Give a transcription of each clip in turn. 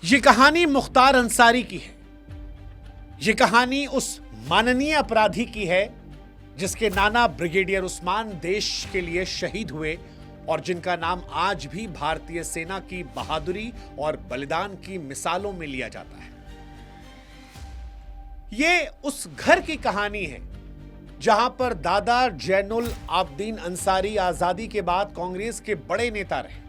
ये कहानी मुख्तार अंसारी की है। ये कहानी उस माननीय अपराधी की है जिसके नाना ब्रिगेडियर उस्मान देश के लिए शहीद हुए और जिनका नाम आज भी भारतीय सेना की बहादुरी और बलिदान की मिसालों में लिया जाता है। ये उस घर की कहानी है जहां पर दादा जैनुल आबदीन अंसारी आजादी के बाद कांग्रेस के बड़े नेता रहे,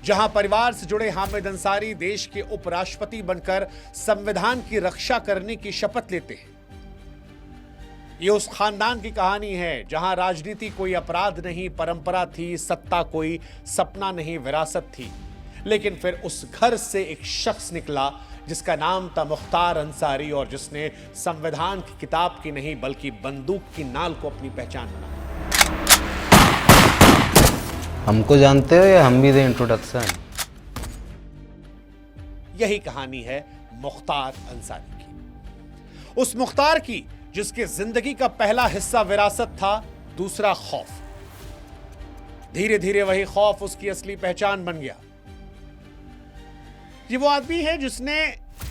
जहां परिवार से जुड़े हामिद अंसारी देश के उपराष्ट्रपति बनकर संविधान की रक्षा करने की शपथ लेते हैं। यह उस खानदान की कहानी है जहां राजनीति कोई अपराध नहीं, परंपरा थी, सत्ता कोई सपना नहीं, विरासत थी। लेकिन फिर उस घर से एक शख्स निकला जिसका नाम था मुख्तार अंसारी और जिसने संविधान की किताब की नहीं बल्कि बंदूक की नाल को अपनी पहचान बनाई। हमको जानते हो या हम भी दें इंट्रोडक्शन? यही कहानी है मुख्तार अंसारी की, उस मुख्तार की जिसके जिंदगी का पहला हिस्सा विरासत था, दूसरा खौफ। धीरे धीरे वही खौफ उसकी असली पहचान बन गया। ये वो आदमी है जिसने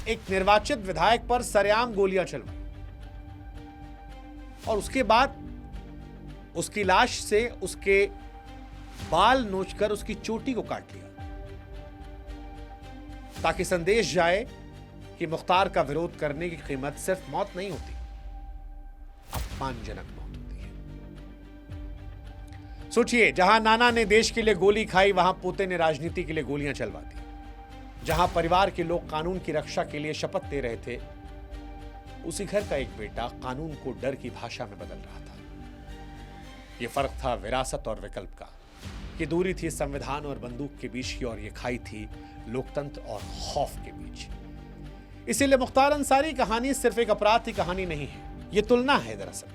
एक निर्वाचित विधायक पर सरेआम गोलियां चलवाई और उसके बाद उसकी लाश से उसके बाल नोचकर उसकी चोटी को काट लिया ताकि संदेश जाए कि मुख्तार का विरोध करने की कीमत सिर्फ मौत नहीं होती, अपमानजनक मौत होती है। सोचिए, जहां नाना ने देश के लिए गोली खाई वहां पोते ने राजनीति के लिए गोलियां चलवा दी। जहां परिवार के लोग कानून की रक्षा के लिए शपथ ले रहे थे, उसी घर का एक बेटा कानून को डर की भाषा में बदल रहा था। यह फर्क था विरासत और विकल्प का। ये दूरी थी संविधान और बंदूक के बीच की और ये खाई थी लोकतंत्र और खौफ के बीच। इसीलिए मुख्तार अंसारी कहानी सिर्फ एक अपराध की कहानी नहीं है, ये तुलना है दरअसल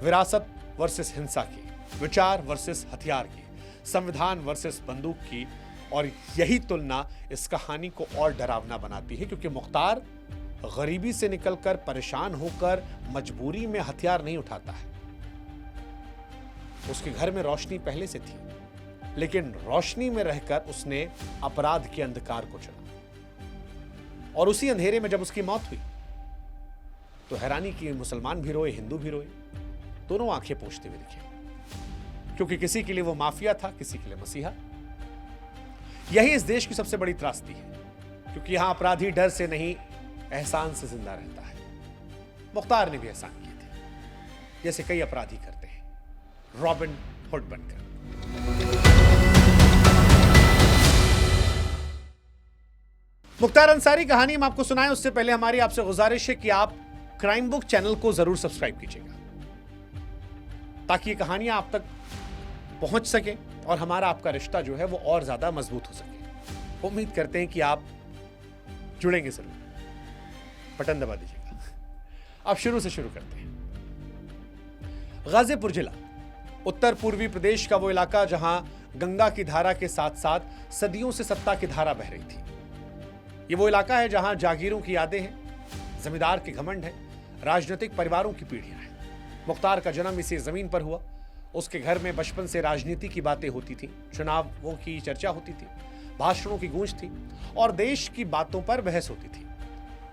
विरासत वर्सेस हिंसा की, विचार वर्सेस हथियार की, संविधान वर्सेस बंदूक की। और यही तुलना इस कहानी को और डरावना बनाती है क्योंकि मुख्तार गरीबी से निकलकर परेशान होकर मजबूरी में हथियार नहीं उठाता है। उसके घर में रोशनी पहले से थी, लेकिन रोशनी में रहकर उसने अपराध के अंधकार को चुना और उसी अंधेरे में जब उसकी मौत हुई तो हैरानी की मुसलमान भी रोए, हिंदू भी रोए, दोनों आंखें पोंछते हुए दिखे क्योंकि किसी के लिए वो माफिया था, किसी के लिए मसीहा। यही इस देश की सबसे बड़ी त्रासदी है क्योंकि यहां अपराधी डर से नहीं, एहसान से जिंदा रहता है। मुख्तार ने भी एहसान किए थे जैसे कई अपराधी करते हैं, रॉबिन हुड बनकर। मुख्तार अंसारी कहानी हम आपको सुनाएं उससे पहले हमारी आपसे गुजारिश है कि आप क्राइम बुक चैनल को जरूर सब्सक्राइब कीजिएगा ताकि ये कहानियां आप तक पहुंच सके और हमारा आपका रिश्ता जो है वो और ज्यादा मजबूत हो सके। उम्मीद करते हैं कि आप जुड़ेंगे जरूर। बटन दबा दीजिएगा। अब शुरू से शुरू करते हैं। गाजीपुर जिला उत्तर पूर्वी प्रदेश का वो इलाका जहां गंगा की धारा के साथ साथ सदियों से सत्ता की धारा बह रही थी। ये वो इलाका है जहां जागीरों की यादें हैं, जमींदार के घमंड है, राजनीतिक परिवारों की पीढ़ियां हैं। मुख्तार का जन्म इसी जमीन पर हुआ। उसके घर में बचपन से राजनीति की बातें होती थी, चुनावों की चर्चा होती थी, भाषणों की गूंज थी और देश की बातों पर बहस होती थी।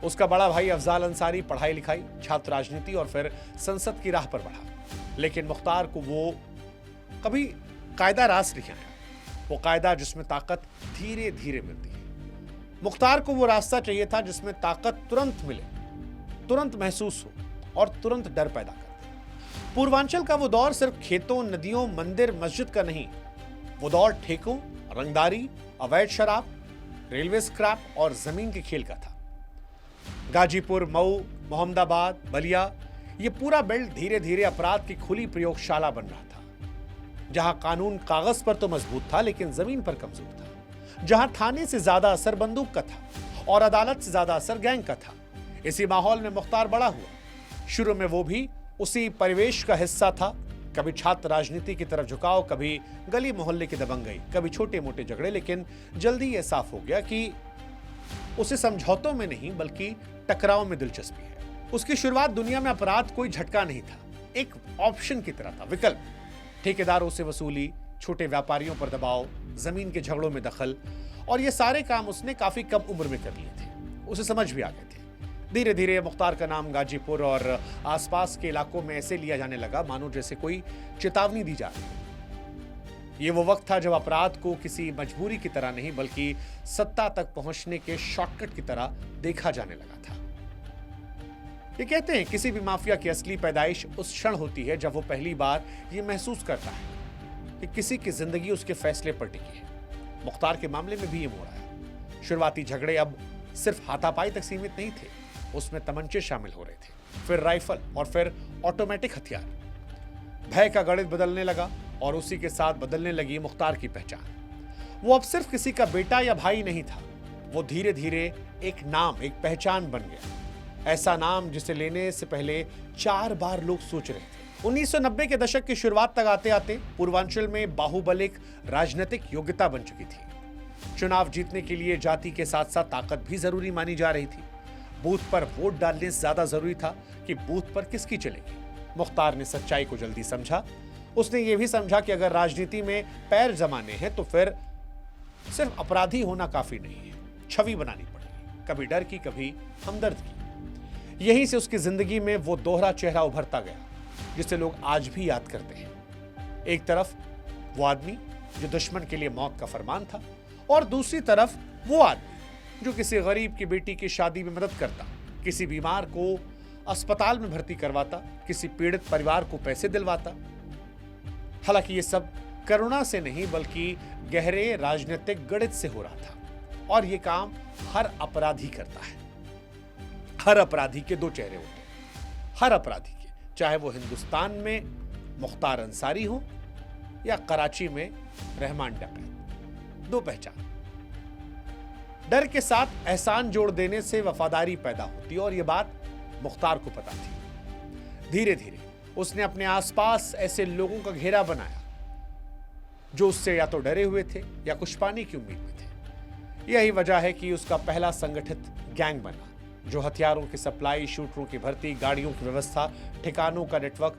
उसका बड़ा भाई अफजाल अंसारी पढ़ाई लिखाई, छात्र राजनीति और फिर संसद की राह पर बढ़ा। लेकिन मुख्तार को वो कभी कायदा रास नहीं आया, वो कायदा जिसमें ताकत धीरे धीरे मिलती है। मुख्तार को वो रास्ता चाहिए था जिसमें ताकत तुरंत मिले, तुरंत महसूस हो और तुरंत डर पैदा करे। पूर्वांचल का वो दौर सिर्फ खेतों, नदियों, मंदिर, मस्जिद का नहीं, वो दौर ठेकों, रंगदारी, अवैध शराब, रेलवे स्क्रैप और जमीन के खेल का था। गाजीपुर, मऊ, मोहम्मदाबाद, बलिया, ये पूरा बेल्ट धीरे धीरे अपराध की खुली प्रयोगशाला बन रहा था, जहां कानून कागज पर तो मजबूत था लेकिन जमीन पर कमजोर था, जहां थाने से ज्यादा असर बंदूक का था और अदालत से ज्यादा असर गैंग का था। इसी माहौल में मुख्तार बड़ा हुआ। शुरू में वो भी उसी परिवेश का हिस्सा था। कभी छात्र राजनीति की तरफ झुकाव, कभी गली मोहल्ले की दबंगई, कभी छोटे मोटे झगड़े। लेकिन जल्दी यह साफ हो गया कि उसे समझौतों में नहीं बल्कि टकराव में दिलचस्पी है। उसकी शुरुआत दुनिया में अपराध कोई झटका नहीं था, एक ऑप्शन की तरह था, विकल्प। ठेकेदारों से वसूली, छोटे व्यापारियों पर दबाव, जमीन के झगड़ों में दखल और ये सारे काम उसने काफी कम उम्र में कर लिए थे, उसे समझ भी आ गए थे। धीरे धीरे मुख्तार का नाम गाजीपुर और आसपास के इलाकों में ऐसे लिया जाने लगा मानो जैसे कोई चेतावनी दी जा रही है। ये वो वक्त था जब अपराध को किसी मजबूरी की तरह नहीं बल्कि सत्ता तक पहुंचने के शॉर्टकट की तरह देखा जाने लगा था। ये कहते हैं किसी भी माफिया की असली पैदाइश उस क्षण होती है जब वो पहली बार ये महसूस करता है कि किसी की जिंदगी उसके फैसले पर टिकी है। मुख्तार के मामले में भी ये मोड़ आया। शुरुआती झगड़े अब सिर्फ हाथापाई तक सीमित नहीं थे, उसमें तमंचे शामिल हो रहे थे, फिर राइफल और फिर ऑटोमेटिक हथियार। भय का गणित बदलने लगा और उसी के साथ बदलने लगी मुख्तार की पहचान। वो अब सिर्फ किसी का बेटा या भाई नहीं था, वो धीरे धीरे एक नाम, एक पहचान बन गया। ऐसा नाम जिसे लेने से पहले 4 बार लोग सोच रहे थे। 1990 के दशक की शुरुआत तक आते आते पूर्वांचल में बाहुबल एक राजनीतिक योग्यता बन चुकी थी। चुनाव जीतने के लिए जाति के साथ साथ ताकत भी जरूरी मानी जा रही थी। बूथ पर वोट डालने से ज्यादा जरूरी था कि बूथ पर किसकी चलेगी। मुख्तार ने सच्चाई को जल्दी समझा। उसने यह भी समझा कि अगर राजनीति में पैर जमाने हैं तो फिर सिर्फ अपराधी होना काफी नहीं है, छवि बनानी पड़ेगी, कभी डर की, कभी हमदर्द की। यहीं से उसकी जिंदगी में वो दोहरा चेहरा उभरता गया जिसे लोग आज भी याद करते हैं। एक तरफ वो आदमी जो दुश्मन के लिए मौत का फरमान था और दूसरी तरफ वो आदमी जो किसी गरीब की बेटी की शादी में मदद करता, किसी बीमार को अस्पताल में भर्ती करवाता, किसी पीड़ित परिवार को पैसे दिलवाता। हालांकि ये सब करुणा से नहीं बल्कि गहरे राजनीतिक गणित से हो रहा था और ये काम हर अपराधी करता है। हर अपराधी के 2 चेहरे होते हैं, हर अपराधी के, चाहे वो हिंदुस्तान में मुख्तार अंसारी हो या कराची में रहमान डकैत। 2 पहचान। डर के साथ एहसान जोड़ देने से वफादारी पैदा होती है और यह बात मुख्तार को पता थी। धीरे धीरे उसने अपने आसपास ऐसे लोगों का घेरा बनाया जो उससे या तो डरे हुए थे या कुछ पाने की उम्मीद में थे। यही वजह है कि उसका पहला संगठित गैंग बना जो हथियारों की सप्लाई, शूटरों की भर्ती, गाड़ियों की व्यवस्था, ठिकानों का नेटवर्क,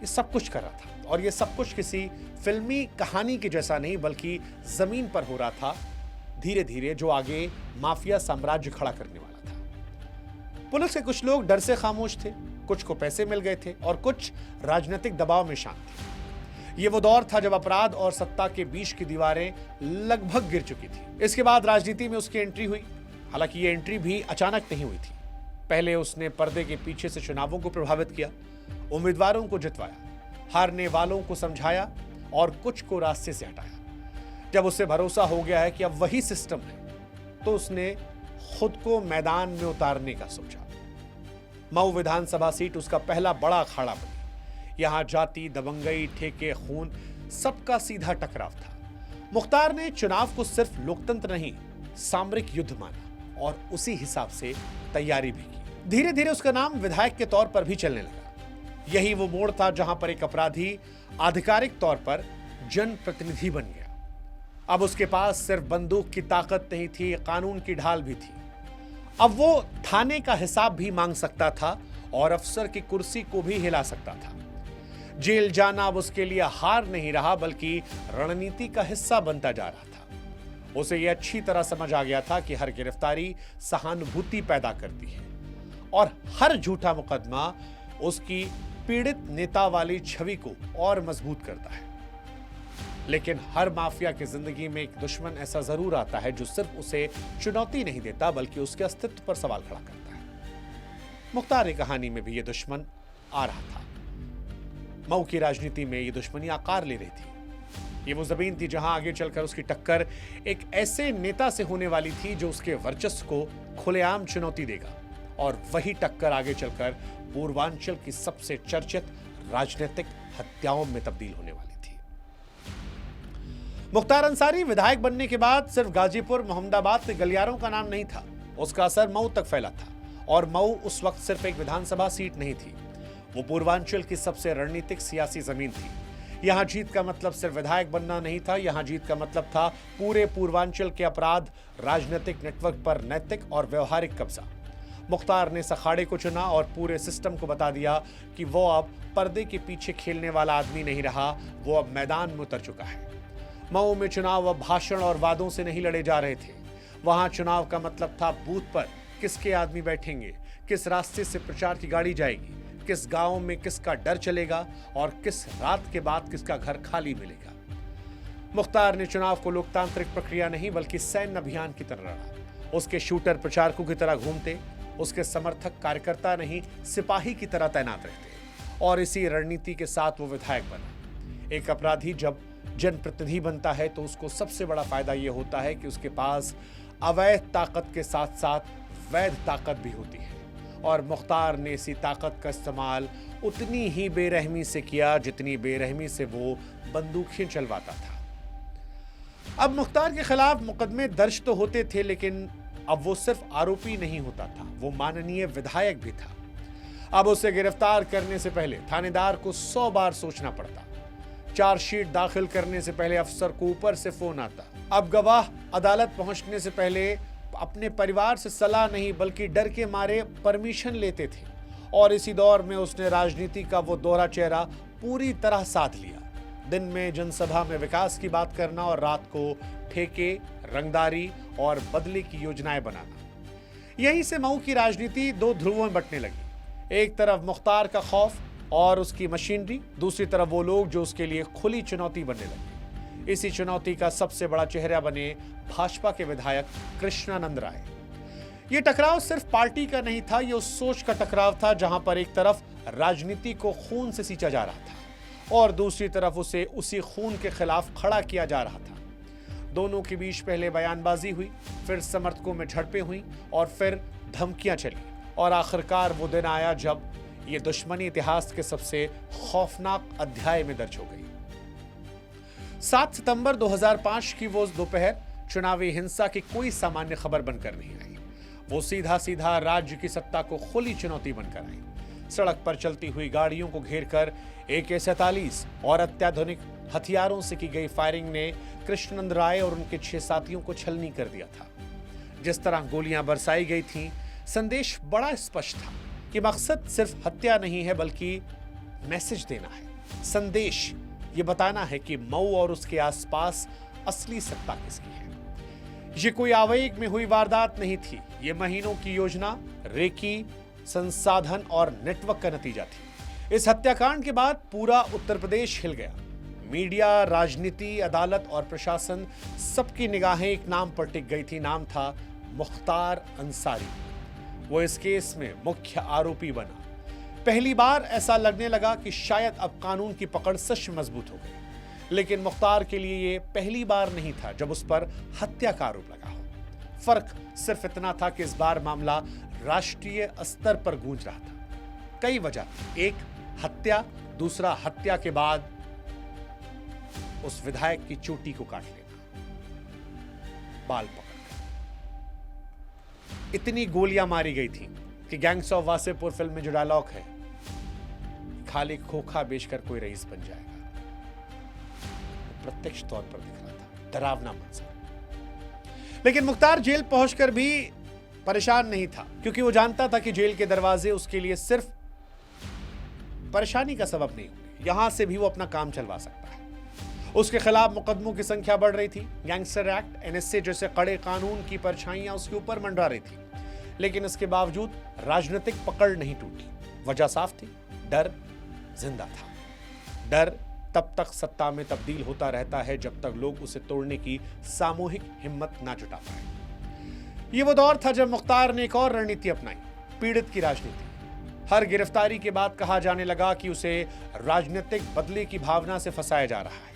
ये सब कुछ कर रहा था। और ये सब कुछ किसी फिल्मी कहानी के जैसा नहीं बल्कि जमीन पर हो रहा था धीरे धीरे, जो आगे माफिया साम्राज्य खड़ा करने वाला था। पुलिस के कुछ लोग डर से खामोश थे, कुछ को पैसे मिल गए थे और कुछ राजनीतिक दबाव में शांत थे। ये वो दौर था जब अपराध और सत्ता के बीच की दीवारें लगभग गिर चुकी थी। इसके बाद राजनीति में उसकी एंट्री हुई। हालांकि ये एंट्री भी अचानक नहीं हुई थी। पहले उसने पर्दे के पीछे से चुनावों को प्रभावित किया, उम्मीदवारों को जितवाया, हारने वालों को समझाया और कुछ को रास्ते से हटाया। जब उसे भरोसा हो गया है कि अब वही सिस्टम है तो उसने खुद को मैदान में उतारने का सोचा। मऊ विधानसभा सीट उसका पहला बड़ा अखाड़ा बनी। यहां जाति, दबंगई, ठेके, खून, सबका सीधा टकराव था। मुख्तार ने चुनाव को सिर्फ लोकतंत्र नहीं, सामरिक युद्ध माना और उसी हिसाब से तैयारी भी की। धीरे धीरे उसका नाम विधायक के तौर पर भी चलने लगा। यही वो मोड़ था जहां पर एक अपराधी आधिकारिक तौर पर जनप्रतिनिधि बन गया। अब उसके पास सिर्फ बंदूक की ताकत नहीं थी, कानून की ढाल भी थी। अब वो थाने का हिसाब भी मांग सकता था और अफसर की कुर्सी को भी हिला सकता था। जेल जाना अब उसके लिए हार नहीं रहा बल्कि रणनीति का हिस्सा बनता जा रहा था। उसे यह अच्छी तरह समझ आ गया था कि हर गिरफ्तारी सहानुभूति पैदा करती है और हर झूठा मुकदमा उसकी पीड़ित नेता वाली छवि को और मजबूत करता है। लेकिन हर माफिया की जिंदगी में एक दुश्मन ऐसा जरूर आता है जो सिर्फ उसे चुनौती नहीं देता बल्कि उसके अस्तित्व पर सवाल खड़ा करता है। मुख्तार की कहानी में भी यह दुश्मन आ रहा था। मऊ की राजनीति में यह दुश्मनी आकार ले रही थी। ये वो जमीन थी जहां आगे चलकर उसकी टक्कर एक ऐसे नेता से होने वाली थी जो उसके वर्चस्व को खुलेआम चुनौती देगा और वही टक्कर आगे चलकर पूर्वांचल की सबसे चर्चित राजनीतिक हत्याओं में तब्दील होने वाली थी। मुख्तार अंसारी विधायक बनने के बाद सिर्फ गाजीपुर, मोहम्मदाबाद के गलियारों का नाम नहीं था, उसका असर मऊ तक फैला था। और मऊ उस वक्त सिर्फ एक विधानसभा सीट नहीं थी, वो पूर्वांचल की सबसे रणनीतिक सियासी जमीन थी। यहां जीत का मतलब सिर्फ विधायक बनना नहीं था, यहां जीत का मतलब था पूरे पूर्वांचल के अपराध राजनीतिक नेटवर्क पर नैतिक और व्यवहारिक कब्जा। मुख्तार ने इस अखाड़े को चुना और पूरे सिस्टम को बता दिया कि वो अब पर्दे के पीछे खेलने वाला आदमी नहीं रहा, वो अब मैदान में उतर चुका है। मऊ में चुनाव अब भाषण और वादों से नहीं लड़े जा रहे थे। वहां चुनाव का मतलब था बूथ पर किसके आदमी बैठेंगे, किस रास्ते से प्रचार की गाड़ी जाएगी, किस गांव में किसका डर चलेगा और किस रात के बाद किसका घर खाली मिलेगा। मुख्तार ने चुनाव को लोकतांत्रिक प्रक्रिया नहीं बल्कि सैन्य अभियान की तरह लड़ा। उसके शूटर प्रचारकों की तरह घूमते, उसके समर्थक कार्यकर्ता नहीं सिपाही की तरह तैनात रहते और इसी रणनीति के साथ वो विधायक बना। एक अपराधी जब जनप्रतिनिधि बनता है तो उसको सबसे बड़ा फायदा यह होता है कि उसके पास अवैध ताकत के साथ साथ वैध ताकत भी होती है और मुख्तार ने इसी ताकत का इस्तेमाल उतनी ही बेरहमी से किया जितनी बेरहमी से वो बंदूकें चलवाता था। अब मुख्तार के खिलाफ मुकदमे दर्ज तो होते थे, लेकिन अब वो सिर्फ आरोपी नहीं होता था, वो माननीय विधायक भी था। अब उसे गिरफ्तार करने से पहले थानेदार को 100 बार सोचना पड़ता। चार्जशीट दाखिल करने से पहले अफसर को ऊपर से फोन आता। अब गवाह अदालत पहुंचने से पहले अपने परिवार से सलाह नहीं बल्कि डर के मारे परमिशन लेते थे और इसी दौर में उसने राजनीति का वो दोहरा चेहरा पूरी तरह साध लिया। दिन में जनसभा में विकास की बात करना और रात को ठेके, रंगदारी और बदले की योजनाएं बनाना। यहीं से मऊ की राजनीति दो ध्रुवों में बंटने लगी। एक तरफ मुख्तार का खौफ और उसकी मशीनरी, दूसरी तरफ वो लोग जो उसके लिए खुली चुनौती बनने लगे। इसी चुनौती का सबसे बड़ा चेहरा बने भाजपा के विधायक कृष्णानंद राय। ये टकराव सिर्फ पार्टी का नहीं था, ये उस सोच का टकराव था जहां पर एक तरफ राजनीति को खून से सींचा जा रहा था और दूसरी तरफ उसे उसी खून के खिलाफ खड़ा किया जा रहा था। दोनों के बीच पहले बयानबाजी हुई, फिर समर्थकों में झड़पें हुई और फिर धमकियां चली और आखिरकार वो दिन आया जब ये दुश्मनी इतिहास के सबसे खौफनाक अध्याय में दर्ज हो गई। 7 सितंबर 2005 की वो दोपहर चुनावी हिंसा की कोई सामान्य खबर बनकर नहीं आई। वो सीधा सीधा राज्य की सत्ता को खुली चुनौती बनकर आई। सड़क पर चलती हुई गाड़ियों को घेरकर AK-47 और अत्याधुनिक हथियारों से की गई फायरिंग ने कृष्णानंद राय और उनके 6 साथियों को छलनी कर दिया था। जिस तरह गोलियां बरसाई गई थीं, संदेश बड़ा स्पष्ट था कि मकसद सिर्फ हत्या नहीं है बल्कि मैसेज देना है। संदेश ये बताना है कि मऊ और उसके आसपास असली सत्ता किसकी है। ये कोई आवेग में हुई वारदात नहीं थी, ये महीनों की योजना, रेकी, संसाधन और नेटवर्क का नतीजा थी। इस हत्याकांड के बाद पूरा उत्तर प्रदेश हिल गया। मीडिया, राजनीति, अदालत और प्रशासन सबकी निगाहें एक नाम पर टिक गई थी। नाम था मुख्तार अंसारी। वो इस केस में मुख्य आरोपी बना। पहली बार ऐसा लगने लगा कि शायद अब कानून की पकड़ सच मजबूत हो गई, लेकिन मुख्तार के लिए ये पहली बार नहीं था जब उस पर हत्या का आरोप लगा हो। फर्क सिर्फ इतना था कि इस बार मामला राष्ट्रीय स्तर पर गूंज रहा था। कई वजह, एक हत्या, दूसरा हत्या के बाद उस विधायक की चोटी को काट लेना, बाल पकड़। इतनी गोलियां मारी गई थी कि गैंग्स ऑफ वासेपुर फिल्म में जो डायलॉग है, खाली खोखा बेचकर कोई रईस बन जाएगा, प्रत्यक्ष तौर पर दिख रहा था। डरावना मंजर। लेकिन मुख्तार जेल पहुंचकर भी परेशान नहीं था, क्योंकि वो जानता था कि जेल के दरवाजे उसके लिए सिर्फ परेशानी का सबब नहीं होंगे। यहां से भी वो अपना काम चलवा सकता है। उसके खिलाफ मुकदमों की संख्या बढ़ रही थी। गैंगस्टर एक्ट, NSA जैसे कड़े कानून की परछाइयां उसके ऊपर मंडरा रही थी, लेकिन इसके बावजूद राजनीतिक पकड़ नहीं टूटी। वजह साफ थी, डर जिंदा था। डर तब तक सत्ता में तब्दील होता रहता है जब तक लोग उसे तोड़ने की सामूहिक हिम्मत ना जुटा पाए। ये वो दौर था जब मुख्तार ने एक और रणनीति अपनाई, पीड़ित की राजनीति। हर गिरफ्तारी के बाद कहा जाने लगा कि उसे राजनीतिक बदले की भावना से फंसाया जा रहा है।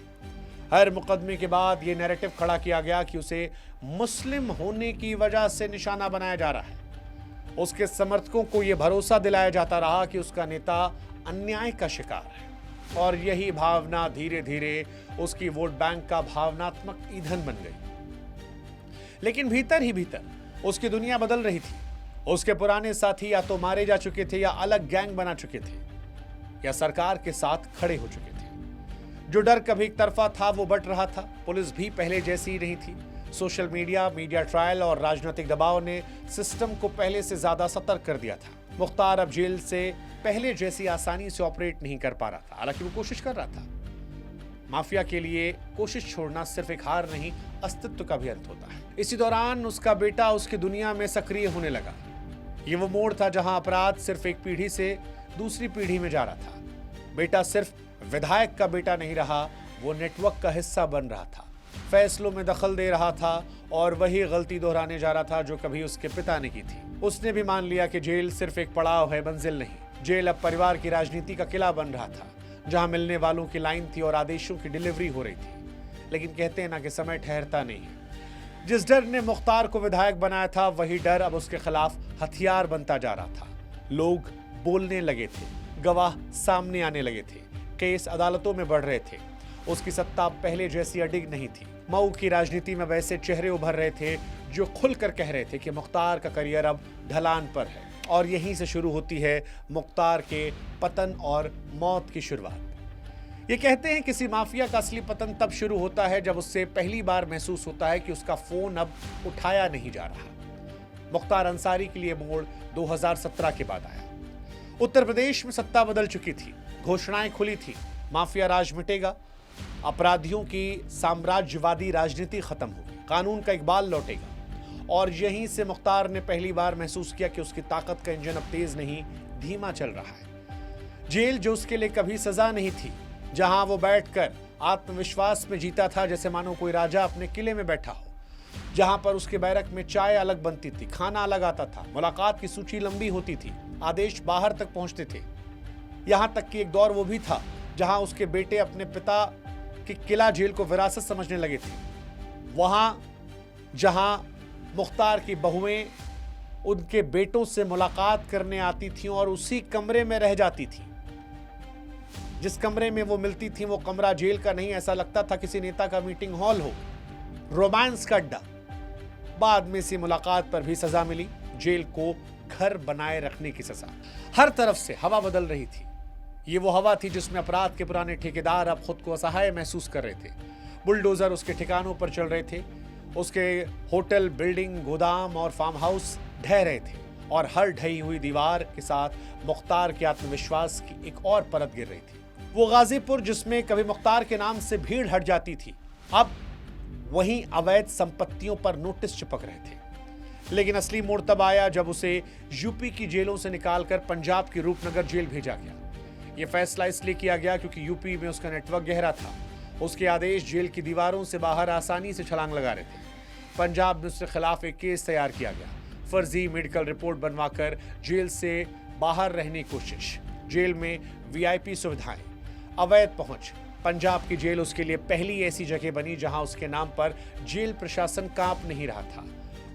हर मुकदमे के बाद यह नैरेटिव खड़ा किया गया कि उसे मुस्लिम होने की वजह से निशाना बनाया जा रहा है। उसके समर्थकों को यह भरोसा दिलाया जाता रहा कि उसका नेता अन्याय का शिकार है, और यही भावना धीरे धीरे उसकी वोट बैंक का भावनात्मक ईंधन बन गई। लेकिन भीतर ही भीतर उसकी दुनिया बदल रही थी। उसके पुराने साथी या तो मारे जा चुके थे, या अलग गैंग बना चुके थे, या सरकार के साथ खड़े हो चुके थे। जो डर कभी एक तरफा था वो बढ़ रहा था। पुलिस भी पहले जैसी ही नहीं थी। सोशल मीडिया, मीडिया ट्रायल और राजनीतिक दबाव ने सिस्टम को पहले से ज्यादा सतर्क कर दिया था। मुख्तार अब जेल से पहले जैसी आसानी से ऑपरेट नहीं कर पा रहा था, हालांकि वो कोशिश कर रहा था। माफिया के लिए कोशिश छोड़ना सिर्फ एक हार नहीं, अस्तित्व का भी अंत होता है। इसी दौरान उसका बेटा उसकी दुनिया में सक्रिय होने लगा। ये वो मोड़ था जहां अपराध सिर्फ एक पीढ़ी से दूसरी पीढ़ी में जा रहा था। बेटा सिर्फ विधायक का बेटा नहीं रहा, वो नेटवर्क का हिस्सा बन रहा था, फैसलों में दखल दे रहा था और वही गलती दोहराने जा रहा था जो कभी उसके पिता ने की थी। उसने भी मान लिया कि जेल सिर्फ एक पड़ाव है, मंजिल नहीं। जेल अब परिवार की राजनीति का किला बन रहा था, जहां मिलने वालों की लाइन थी और आदेशों की डिलीवरी हो रही थी। लेकिन कहते हैं ना कि समय ठहरता नहीं है। जिस डर ने मुख्तार को विधायक बनाया था, वही डर अब उसके खिलाफ हथियार बनता जा रहा था। लोग बोलने लगे थे, गवाह सामने आने लगे थे, केस अदालतों में बढ़ रहे थे। उसकी सत्ता पहले जैसी अडिग नहीं थी। मऊ की राजनीति में वैसे चेहरे उभर रहे थे जो खुलकर कह रहे थे कि मुख्तार का करियर अब ढलान पर है और यहीं से शुरू होती है मुख्तार के पतन और मौत की शुरुआत। ये कहते हैं किसी माफिया का असली पतन तब शुरू होता है जब उससे पहली बार महसूस होता है कि उसका फोन अब उठाया नहीं जा रहा। मुख्तार अंसारी के लिए मोड़ 2017 के बाद आया। उत्तर प्रदेश में सत्ता बदल चुकी थी, घोषणाएं खुली थी, माफिया राज मिटेगा, अपराधियों की साम्राज्यवादी राजनीति खत्म होगी, कानून का इकबाल लौटेगा। और यहीं से मुख्तार ने पहली बार महसूस किया कि उसकी ताकत का इंजन अब तेज नहीं, धीमा चल रहा है। जेल जो उसके लिए कभी सजा नहीं थी, जहां वो बैठकर आत्मविश्वास में जीता था जैसे मानो कोई राजा अपने किले में बैठा हो, जहां पर उसके बैरक में चाय अलग बनती थी, खाना अलग आता था, मुलाकात की सूची लंबी होती थी, आदेश बाहर तक पहुंचते थे। यहां तक कि एक दौर वो भी था जहां उसके बेटे अपने पिता के किला जेल को विरासत समझने लगे थे। वहां जहां मुख्तार की बहुएं उनके बेटों से मुलाकात करने आती थीं और उसी कमरे में रह जाती थीं। जिस कमरे में वो मिलती थीं वो कमरा जेल का नहीं, ऐसा लगता था किसी नेता का मीटिंग हॉल हो, रोमांस का अड्डा। बाद में इसी मुलाकात पर भी सजा मिली, जेल को घर बनाए रखने की सजा। हर तरफ से हवा बदल रही थी। ये वो हवा थी जिसमें अपराध के पुराने ठेकेदार अब खुद को असहाय महसूस कर रहे थे। बुलडोजर उसके ठिकानों पर चल रहे थे, उसके होटल, बिल्डिंग, गोदाम और फार्म हाउस ढह रहे थे और हर ढही हुई दीवार के साथ मुख्तार के आत्मविश्वास की एक और परत गिर रही थी। वो गाजीपुर जिसमें कभी मुख्तार के नाम से भीड़ हट जाती थी, अब वहीं अवैध संपत्तियों पर नोटिस चिपक रहे थे। लेकिन असली मोड़ तब आया जब उसे यूपी की जेलों से निकालकर पंजाब की रूपनगर जेल भेजा गया। यह फैसला इसलिए किया गया क्योंकि यूपी में उसका नेटवर्क गहरा था। उसके आदेश जेल की दीवारों से बाहर आसानी से छलांग लगा रहे थे। पंजाब में उसके खिलाफ एक केस तैयार किया गया, फर्जी मेडिकल रिपोर्ट बनवाकर जेल से बाहर रहने की कोशिश, जेल में वीआईपी सुविधाएं, अवैध पहुंच। पंजाब की जेल उसके लिए पहली ऐसी जगह बनी जहां उसके नाम पर जेल प्रशासन कांप नहीं रहा था।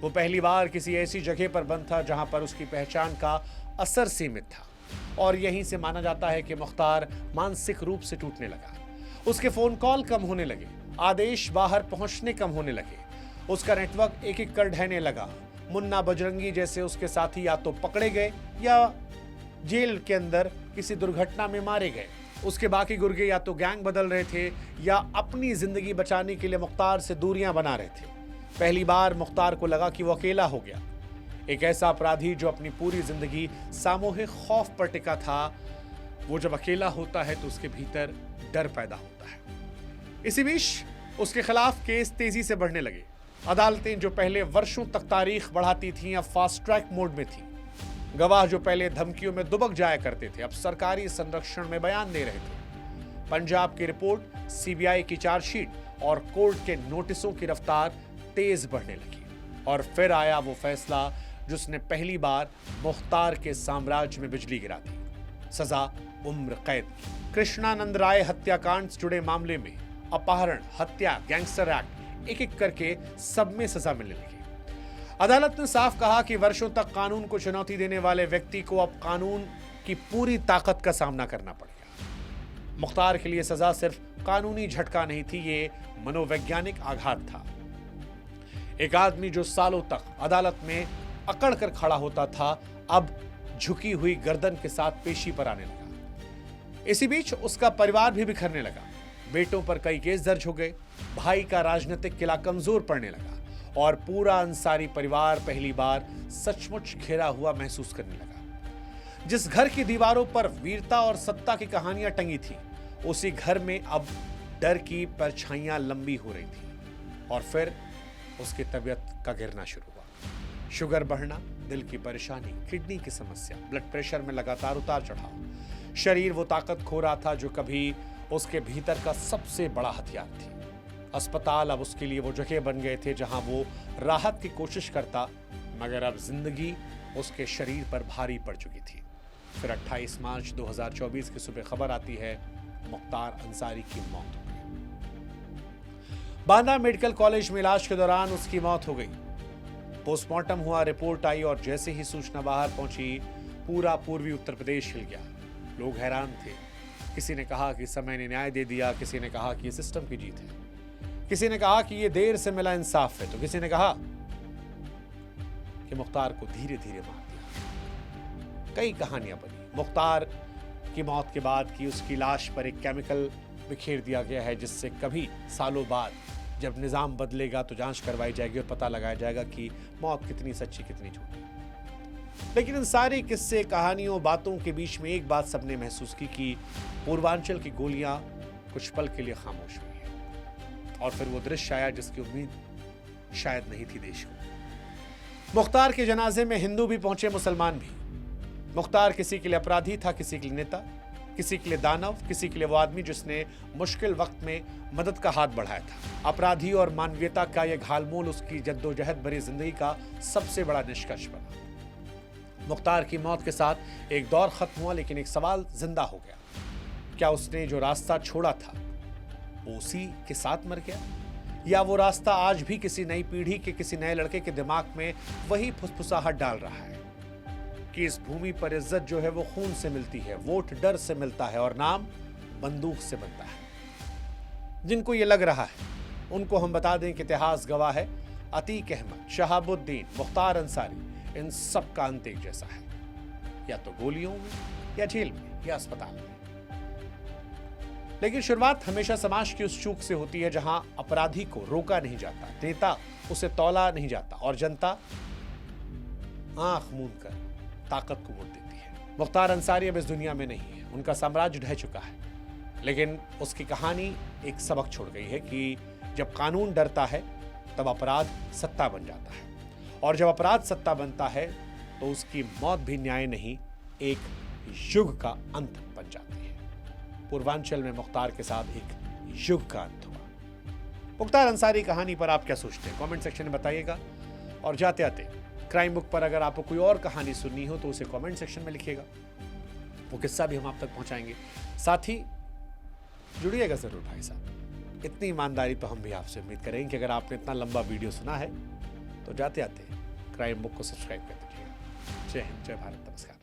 वो पहली बार किसी ऐसी जगह पर बंद था जहां पर उसकी पहचान का असर सीमित था। और यहीं से माना जाता है कि मुख्तार मानसिक रूप से टूटने लगा। उसके फोन कॉल कम होने लगे, आदेश बाहर पहुंचने कम होने लगे, उसका नेटवर्क एक एक कर ढहने लगा। मुन्ना बजरंगी जैसे उसके साथी या तो पकड़े गए या जेल के अंदर किसी दुर्घटना में मारे गए। उसके बाकी गुर्गे या तो गैंग बदल रहे थे या अपनी जिंदगी बचाने के लिए मुख्तार से दूरियां बना रहे थे। पहली बार मुख्तार को लगा कि वो अकेला हो गया। एक ऐसा अपराधी जो अपनी पूरी जिंदगी सामूहिक खौफ पर टिका था, वो जब अकेला होता है तो उसके भीतर डर पैदा होता है। इसी बीच उसके खिलाफ केस तेजी से बढ़ने लगे। अदालतें जो पहले वर्षों तक तारीख बढ़ाती थीं, अब फास्ट ट्रैक मोड में थी। गवाह जो पहले धमकियों में दुबक जाया करते थे, अब सरकारी संरक्षण में बयान दे रहे थे। पंजाब की रिपोर्ट, सीबीआई की चार्जशीट और कोर्ट के नोटिसों की रफ्तार तेज बढ़ने लगी। और फिर आया वो फैसला जिसने पहली बार मुख्तार के साम्राज्य में बिजली गिरा दी, सजा उम्र कैद। कृष्णानंद राय हत्याकांड से जुड़े मामले में अपहरण, हत्या, गैंगस्टर एक्ट, एक एक करके सब में सजा मिलने लगी। अदालत ने साफ कहा कि वर्षों तक कानून को चुनौती देने वाले व्यक्ति को अब कानून की पूरी ताकत का सामना करना पड़ेगा। मुख्तार के लिए सजा सिर्फ कानूनी झटका नहीं थी, ये मनोवैज्ञानिक आघात था। एक आदमी जो सालों तक अदालत में अकड़ कर खड़ा होता था, अब झुकी हुई गर्दन के साथ पेशी पर आने लगा। इसी बीच उसका परिवार भी बिखरने लगा। बेटों पर कई केस दर्ज हो गए, भाई का राजनीतिक किला कमजोर पड़ने लगा और पूरा अंसारी परिवार पहली बार सचमुच घिरा हुआ महसूस करने लगा। जिस घर की दीवारों पर वीरता और सत्ता की कहानियां टंगी थी, उसी घर में अब डर की परछाइयां लंबी हो रही थी और फिर उसकी तबीयत का गिरना शुरू हुआ। शुगर बढ़ना, दिल की परेशानी, किडनी की समस्या, ब्लड प्रेशर में लगातार उतार चढ़ाव। शरीर वो ताकत खो रहा था जो कभी उसके भीतर का सबसे बड़ा हथियार थी। अस्पताल अब उसके लिए वो जगह बन गए थे जहां वो राहत की कोशिश करता, मगर अब जिंदगी उसके शरीर पर भारी पड़ चुकी थी। फिर 28 मार्च 2024 की सुबह खबर आती है, मुख्तार अंसारी की मौत हो गई। बांदा मेडिकल कॉलेज में इलाज के दौरान उसकी मौत हो गई। पोस्टमार्टम हुआ, रिपोर्ट आई और जैसे ही सूचना बाहर पहुंची, पूरा पूर्वी उत्तर प्रदेश हिल गया। लोग हैरान थे। किसी ने कहा कि समय ने न्याय दे दिया, किसी ने कहा कि ये सिस्टम की जीत है, किसी ने कहा कि ये देर से मिला इंसाफ है, तो किसी ने कहा कि मुख्तार को धीरे धीरे मार दिया। कई कहानियां बनी। मुख्तार की मौत के बाद की उसकी लाश पर एक केमिकल बिखेर दिया गया है, जिससे कभी सालों बाद जब निजाम बदलेगा तो जांच करवाई जाएगी और पता लगाया जाएगा कि मौत कितनी सच्ची कितनी झूठी। लेकिन इन सारे किस्से, कहानियों, बातों के बीच में एक बात सबने महसूस की कि पूर्वांचल की गोलियां कुछ पल के लिए खामोश हुई है और फिर वो दृश्य आया जिसकी उम्मीद शायद नहीं थी देश को। मुख्तार के जनाजे में हिंदू भी पहुंचे, मुसलमान भी। मुख्तार किसी के लिए अपराधी था, किसी के लिए नेता, किसी के लिए दानव, किसी के लिए वो आदमी जिसने मुश्किल वक्त में मदद का हाथ बढ़ाया था। अपराधी और मानवीयता का यह घालमोल उसकी जद्दोजहद भरी जिंदगी का सबसे बड़ा निष्कर्ष बना। मुख्तार की मौत के साथ एक दौर खत्म हुआ, लेकिन एक सवाल जिंदा हो गया। क्या उसने जो रास्ता छोड़ा था वो उसी के साथ मर गया, या वो रास्ता आज भी किसी नई पीढ़ी के किसी नए लड़के के दिमाग में वही फुसफुसाहट डाल रहा है कि इस भूमि पर इज्जत जो है वो खून से मिलती है, वोट डर से मिलता है और नाम बंदूक से बनता है। जिनको ये लग रहा है उनको हम बता दें कि इतिहास गवाह है, अतीक अहमद, शहाबुद्दीन, मुख्तार अंसारी, इन सब का अंत एक जैसा है, या तो गोलियों में, या जेल में, या अस्पताल में। लेकिन शुरुआत हमेशा समाज की उस चूक से होती है जहां अपराधी को रोका नहीं जाता, नेता उसे तौला नहीं जाता और जनता आंख मूंद कर ताकत को वोट देती है। मुख्तार अंसारी अब इस दुनिया में नहीं है, उनका साम्राज्य ढह चुका है, लेकिन उसकी कहानी एक सबक छोड़ गई है कि जब कानून डरता है तब अपराध सत्ता बन जाता है, और जब अपराध सत्ता बनता है तो उसकी मौत भी न्याय नहीं, एक युग का अंत बन जाती है। पूर्वांचल में मुख्तार के साथ एक युग का अंत हुआ। मुख्तार अंसारी कहानी पर आप क्या सोचते हैं, कमेंट सेक्शन में बताइएगा। और जाते आते क्राइम बुक पर अगर आपको कोई और कहानी सुननी हो तो उसे कमेंट सेक्शन में लिखिएगा, वो किस्सा भी हम आप तक पहुंचाएंगे। साथ ही जुड़िएगा जरूर भाई साहब, इतनी ईमानदारी तो हम भी आपसे उम्मीद करेंगे कि अगर आपने इतना लंबा वीडियो सुना है तो जाते आते क्राइम बुक को सब्सक्राइब कर दीजिएगा। जय हिंद, जय भारत, नमस्कार।